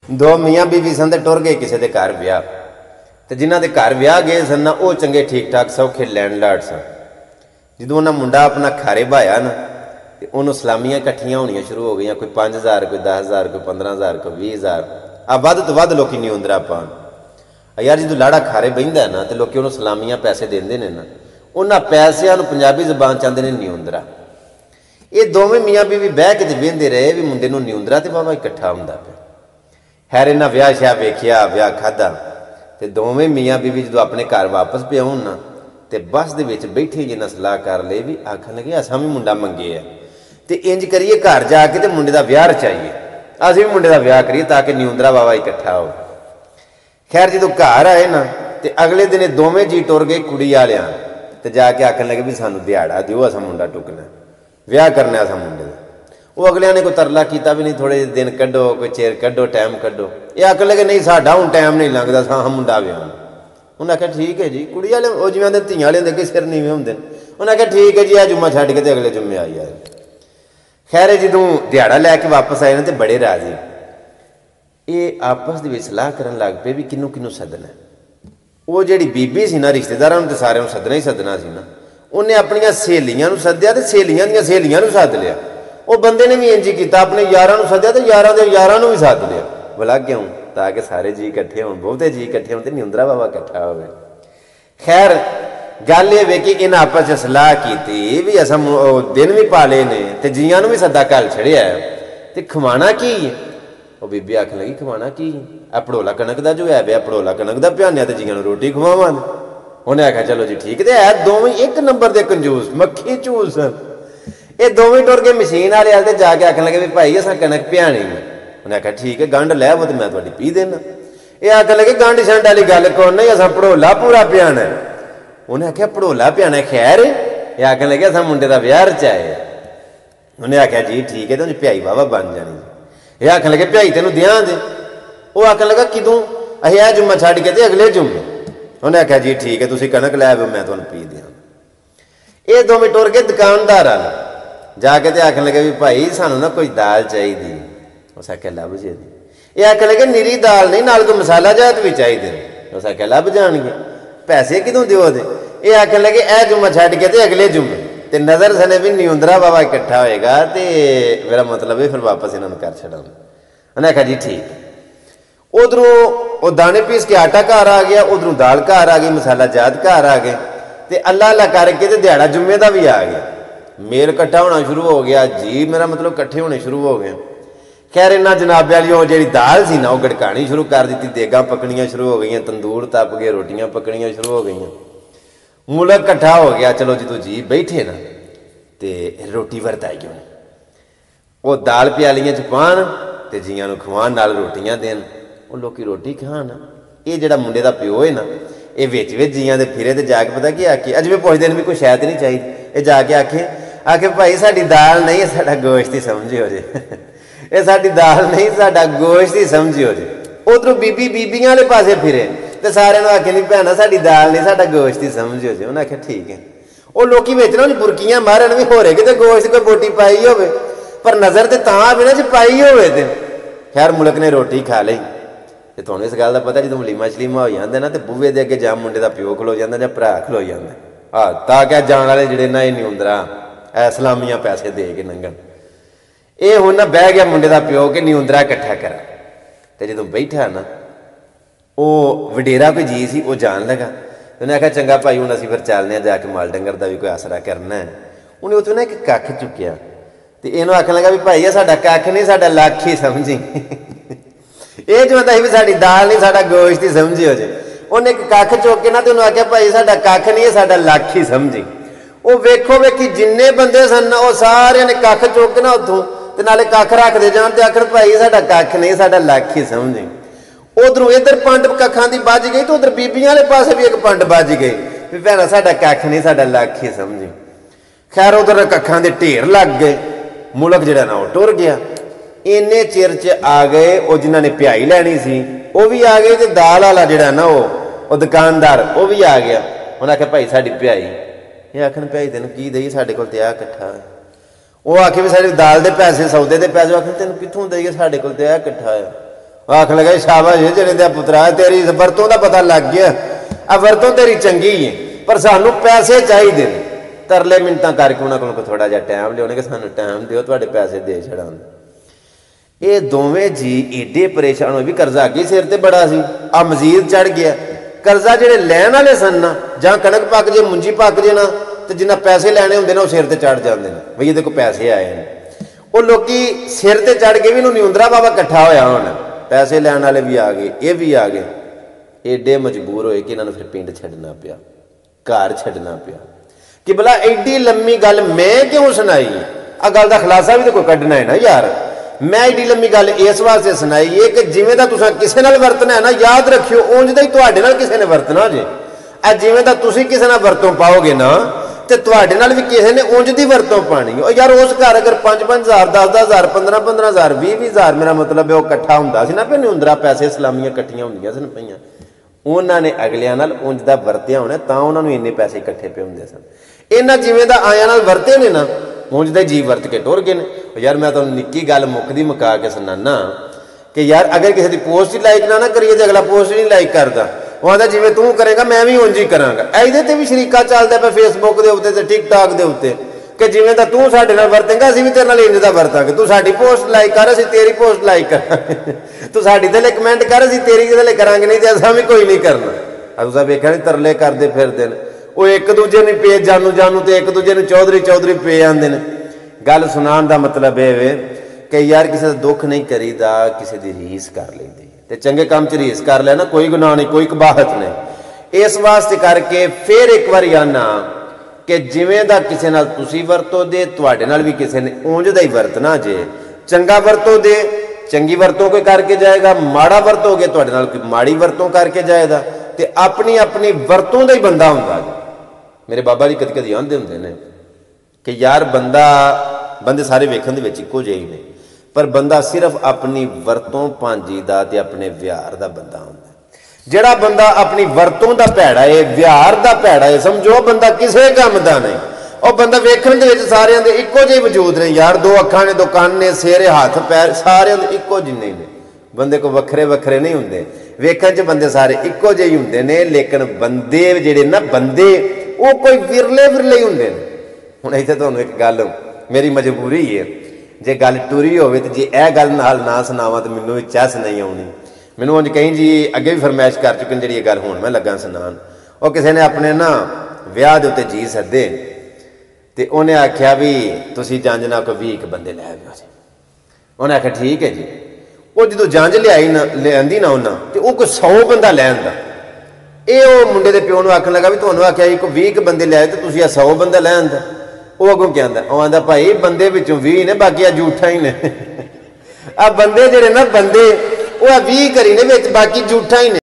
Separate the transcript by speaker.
Speaker 1: दो मियाँ बीवी सन ते टुर गए किसी के घर विआह ते जिन्हां दे घर विआह गए सन ना वो चंगे ठीक ठाक सौखे लैंडलार्ड सन। जो उन्हें मुंडा अपना खारे बहाया ना तो उन्होंने सलामियां इकट्ठियां होनियां शुरू हो गई, कोई 5,000 कोई 10,000 कोई 15,000 कोई 20,000 आ वध तो वध लोग निउंदरा पान यार। जो लाड़ा खारे बहिंदा ना तो लोग उन्होंने सलामियां पैसे देंदे ने ना, उन्होंने पैसों पंजाबी जबान च आंदे ने निउंदरा। ये दोवें मियाँ बीवी बह के वेंदे रहे भी मुंडे नूं निउंदरा तो वाहवा इकट्ठा हुंदा पिया। खैर इन्हें विआह शिआह वेखिया, विआह खाधा तो दोवें मियाँ बीवी जो अपने घर वापस पे आउन ना तो बस दे विच बैठे जिन्हें सलाह कर ले भी आखन लगे असां भी मुंडा मंगे है तो इंज करिए घर जाके तो मुंडे का विआह रचाइए, असीं भी मुंडे का विआह करिए ताकि निउंदरा वाहवा इकट्ठा हो। खैर जो घर आए ना तो अगले दिन दोवें जी टुर गए कुड़ी वालियां तो जाके आखन लगे भी सानू दिहाड़ा दिओ, असां मुंडा टुकना विआह करना असां मुंडे का। वो अगलिया ने कोई तरला किया भी नहीं, थोड़े दिन कड्डो कोई चेर कड्डो टाइम कड्डो। ये आखन लगे नहीं साडा हुण टाइम नहीं लगता, सा हम मुंडा विआह। उन्हें आख्या ठीक है जी, कुड़ी वाले वो जिवें धियां वाले होंदे कि सिर नीवें होंदे, उन्हें आख्या ठीक है जी आ जुम्मा छड्ड के तो अगले जुम्मे आई आए। खैर जो दिहाड़ा लैके वापस आए ना तो बड़े राजी, ये आपस दे विच सलाह करन लग पे भी किनू किनू सदना। वो जिहड़ी बीबी सी ना रिश्तेदारां तो सारिआं नूं सदना ही सदना सी ना, उन्हें अपनियां सहेलियां नूं सद्दिया ते सहेलियां दीयां सहेलियां नूं सद लिया। वो बंदे ने भी इंज किया, अपने यारां नूं सद्दिया ते यारां दे यारां नूं भी सद लिया। भला क्यों? ताकि सारे जी इकट्ठे होण, बहुते जी इकट्ठे होण ते निउंदरा बाबा इकट्ठा होवे। खैर गल ये वे कि इन्हें आपस च सलाह की भी असां दिन भी पाले ने ते जियां नूं भी सद्दा घल छड़िया ते खवाना की है। वो बीबी आखन लगी खवाना की है, भड़ोला कणक का जो है भड़ोला कणक का भ्यानिया तो जियां नूं रोटी खवावांगे। उन्हें आख्या चलो जी ठीक है, दोवें एक नंबर के कंजूस मक्खी झूस। ये दोवें टुर गए मशीन वाले हाल जाके आखन लगे भी भाई असां कणक भ्याणी है। उन्हें आख्या ठीक है गंढ लै वो तो मैं तुहाडी पी देना। ये आखन लगे गंढ शंड वाली गल कोई नहीं, असां भड़ोला पूरा भ्याना है। उन्हें आख्या भड़ोला भ्याना खैर, ये आखन लगे असां मुंडे का विआह रचाया। उन्हें आख्या जी ठीक है, तुहाडी भ्याई वाहवा बन जानी। ये आखन लगे भ्याई तेनों दियां दे। वो आखन लगा किदों? असीं आ जुम्मा छड्ड के ते अगले जुम्मे। उन्हें आख्या जी ठीक है तुसीं कणक लै आओ मैं तुहानूं पी दियां। ये दोवें टुर गए दुकानदार वाल जाके ते आखन लगे भी भाई सानू ना कोई दाल चाहिए। उस आख्या लभ जे। ये आखन लगे निरी दाल नहीं, नाल कोई मसाला जात भी चाहिए। उस आख्या लभ जाणगे। पैसे कितों दिओ दे? ये आखन लगे ए जुम्मा छड्ड के ते अगले जुम्मे ते नज़र सने भी निउंदरा बाबा इकट्ठा होएगा ते मेरा मतलब है फिर वापस इन्होंने कर छड़ाऊंगा। उन्हें आख्या जी ठीक। उधरों वो दाने पीस के आटा घर आ गया, उधरों दाल घर आ गई, मसाला जात घर आ गए ते अल्लाह अल्लाह करके ते दिहाड़ा जुम्मे का भी आ गया। मेल इकट्ठा होना शुरू हो गया जी, मेरा मतलब इकट्ठे होने शुरू हो गए। खैर इन्होंने जनाबे वाली जी दाल सी ना वो गड़कानी शुरू कर दी, देगा पकनियां शुरू हो गई, तंदूर तप गए, रोटियां पकनियां शुरू हो गई, मुल्क इकट्ठा हो गया। चलो जो जी बैठे ना तो रोटी वरताई गई। वो दाल प्यालियां च पान ते जियां नूं खवान नाल रोटियां देन, वो लोग रोटी खान। ये जो मुंडे का प्यो है ना ये विच विच जियां दे फिरे ते जाके पता कि आखे अज भी पुछदे ने भी कोई शायद नहीं चाहिए, ये जाके आखे आखे भाई साडी दाल नहीं साडा गोश्त ही समझी हो जे। ये साडी दाल नहीं साडा गोश्त ही समझी हो जे। उधरों बीबी बीबियां वाले पासे फिरे तो सारे आखे नहीं भैना साडी दाल नहीं साडा गोश्त ही समझी हो जे। उन्हें आख्या ठीक है। वो लोग विच ना बुरकियां मारन भी होरे कि गोश्त कोई बोटी पाई हो पर नज़र तो तां भी ना जी पाई होवे ते। खैर मुल्क ने रोटी खा ली तो तुहानूं इस गल का पता जो मलीमा शलीमा हो जाता ना तो बूहे दे अगे जां मुंडे का प्यो खलो जाता जां भरा खलो जाता। हाँ ताकि जान वाले जिहड़े ना ये निउंदरा सलामियां पैसे दे के लंघन। ये हुण ना बह गया मुंडे का प्यो कि निउंदरा इकट्ठा करा तो जो बैठा ना वो वडेरा कोई जी सी वो जान लगा। उन्हें आख्या चंगा भाई हुण असीं फिर चलने जाके माल डंगर का भी कोई आसरा करना है। उन्हें उत्थों ना एक कख चुक्या तो इन्हों आखन लगा भी भाई साडा कख नहीं साडा लख ही समझी। ये जो भी साडी दाल नहीं साडा गोश्त ही समझी हो जाए। उन्हें एक कख चुक के ना तो उन्होंने आख्या भाई साडा कख नहीं है साडा लख ही समझी। वो वेखो वेखी जिन्ने बंदे सन ना वो सारे ने कख चुक के ना उतों ते नाले कख रखते जान ते आखन भाई साडा कख नहीं साडा लख ही समझी। उधरों इधर पंड कखां दी बज गई तो उधर बीबियां वाले पासे भी एक पंड बज गई भी भैना साडा कख नहीं साडा लख ही समझी। खैर उधर कखां दे ढेर लग गए, मुल्क जिहड़ा ना वो टुर गया। इन्ने चिर च आ गए वो जिन्होंने प्याई लैनी सी वो भी आ गए, तो दाल वाला जिहड़ा ना वो दुकानदार वो भी आ गया। उन्हें आख्या भाई साडी प्याई। ये आखन प्याई तेन की दई साडे कोल ते आ इकट्ठा है। वो आखे भी साडी दाल के पैसे सौदे के पैसे, आखन तेन कित्थों दईए साडे कोल ते आ इकट्ठा है। आख लगा शाबाश जेड़े दे पुत्रा तेरी वरतों का पता लग गया, आ वरतों तेरी चंगी है, पर सानू पैसे चाहिए। तरले मिनटा करके उन्होंने को थोड़ा जहा टाइम लिया कि सानू टाइम दिओ तुहाडे पैसे दे छड़ा। ये दोवें जी एडे परेशान हो भी कर्जा अगे सिर ते बड़ा सी, आ मजीद चढ़ गया कर्जा। जेडे लैन वाले सन ना, जां कणक पक जे मुंजी पक जे ना, तो जिन्ना पैसे लैने होंदे ना वो सिर ते चढ़ जाते हैं, बई ये कोल पैसे आए हैं। वो लोग सिर ते चढ़ के भी निउंदरा बाबा कट्ठा होया होना, पैसे लैन वाले भी आ गए, ये भी आ गए। एडे मजबूर होए कि इन्होंने फिर पिंड छड्डना पिया, घर छड्डना पिया कि भला एडी लम्मी गल मैं क्यों सुनाई। आ गल का खुलासा भी तो कोई कड्ढना है ना यार। मैं एडी लम्मी गल इस वास्ते सुनाई है कि जिवें दा तुसां किसे नाल वरतना है ना, याद रखियो उंज दा ही तुहाडे नाल किसे ने वरतना जे। आ जिवें दा तुसीं किसे नाल वरतों पाओगे ना, ते तुहाडे नाल भी किसे ने उंज दी वरतों पानी। और यार उस घर अगर 5-5 हज़ार 10-10 हज़ार 15-15 हज़ार 20-20 हज़ार मेरा मतलब है वो इकट्ठा हुंदा सी ना, पे निउंदरा पैसे सलामियां इकट्ठियां हुंदियां सन पईयां, उन्होंने अगलियां नाल उंज दा वरतिया होना, तां उन्हां नूं इन्ने पैसे इकट्ठे पे हुंदे सन। इन्हां जिवें दा आया नाल वरते ने ना, उंज दे जी वरत के टुर गए ने। यार मैं तुहानूं निक्की गल मुकदी मुका के सुनाना कि यार अगर किसी की पोस्ट ही लाइक ना करिए तो अगला पोस्ट नहीं लाइक करता, वो आता जिवें तू करेगा मैं भी उंज ही करांगा। ਇਹਦੇ ਤੇ भी शरीका चलदा पे फेसबुक के उत्ते ते टिकटॉक के उत्ते कि जिवें दा तू साडे नाल वरतेंगा असीं भी तेरे नाल इंज दा वरतांगे। तू साडी पोस्ट लाइक कर असीं तेरी पोस्ट लाइक करांगे, तू साडी ते कमेंट कर असीं तेरी ते करांगे, नहीं ते असां भी कोई नहीं करना। तुसां वेखिया नहीं तरले करदे फिरदे ने वो एक दूजे ने पे जानू जानू तो एक दूजे ने चौधरी चौधरी पे आते हैं। गल सुनाने का मतलब ये कि यार किसी का दुख नहीं करीदा, किसी की रीस कर लेंदी ते चंगे काम च रीस कर लेना, कोई गुनाह नहीं, कोई कबाहत नहीं। इस वास्ते करके फिर एक बार आना कि जिवें दा किसी नाल तुसीं वरतो दे, तुहाडे नाल भी किसी ने उंज दा ही वरतना जे। चंगा वरतो दे, चंगी वरतों कोई करके जाएगा, माड़ा वरतोगे तुहाडे नाल कोई माड़ी वरतों करके जाएगा, ते अपनी अपनी वरतों दा ही बंदा हुंदा जी। मेरे बाबा जी कदी कदी आंदे हुंदे ने कि यार बंदे सारे वेखण दे विच इक्को ਜਿਹੇ ने, पर बंदा सिर्फ अपनी वरतों भांजी दा ते अपने व्यवहार दा बंदा हुंदा। जिहड़ा बंदा अपनी वरतों दा भैड़ा है, व्यवहार दा भैड़ा है, समझो बंदा किसी काम दा नहीं। और बंदा वेखण दे विच सारियां दे इक्को ਜਿਹੇ वजूद ने यार, दो अखां ने, दो कान ने, सिर हाथ पैर सारियां दे इक्को जिन्ने ने, बंदे को वखरे वखरे नहीं हुंदे। वेखण च बंदे सारे इक्को ਜਿਹੇ ही हुंदे ने, लेकिन बंदे जिहड़े ना बंदे वो कोई विरले विरले ही हुंदे ने। हुण इत्थे तुहानूं एक गल मेरी मजबूरी है, जे गल टुरी होवे ते जे यह गल नाल ना सुनावां तो मैनूं भी चस नहीं आउणी। मैनूं उंज कहीं जी अगे भी फरमाइश कर चुके जी गल हुण मैं लगा सुनान। वो किसी ने अपने ना विआह दे उत्ते जी सद्दे ते उन्हें आख्या भी तुसीं जंज ना कोई 20 बंदे लै आओ जी। उन्हें आख्या ठीक है जी। वो जो जंज लियाई ना लियांदी ना उन्हें तो वो कोई 100 बंदा लै आंदा। ये मुंडे के प्यो नूं आखन लगा भी तुहानूं आख्या जी कोई 20 बंदे लै ते तुसीं 100 बंदा लै आंदा। वो अगों क्या आंदा, वो आंदा भाई बंदे विचों 20 ने बाकी झूठा ही ने। आ बंदे जिहड़े ना बंदे वो 20 करी ने विच बाकी झूठा ही ने।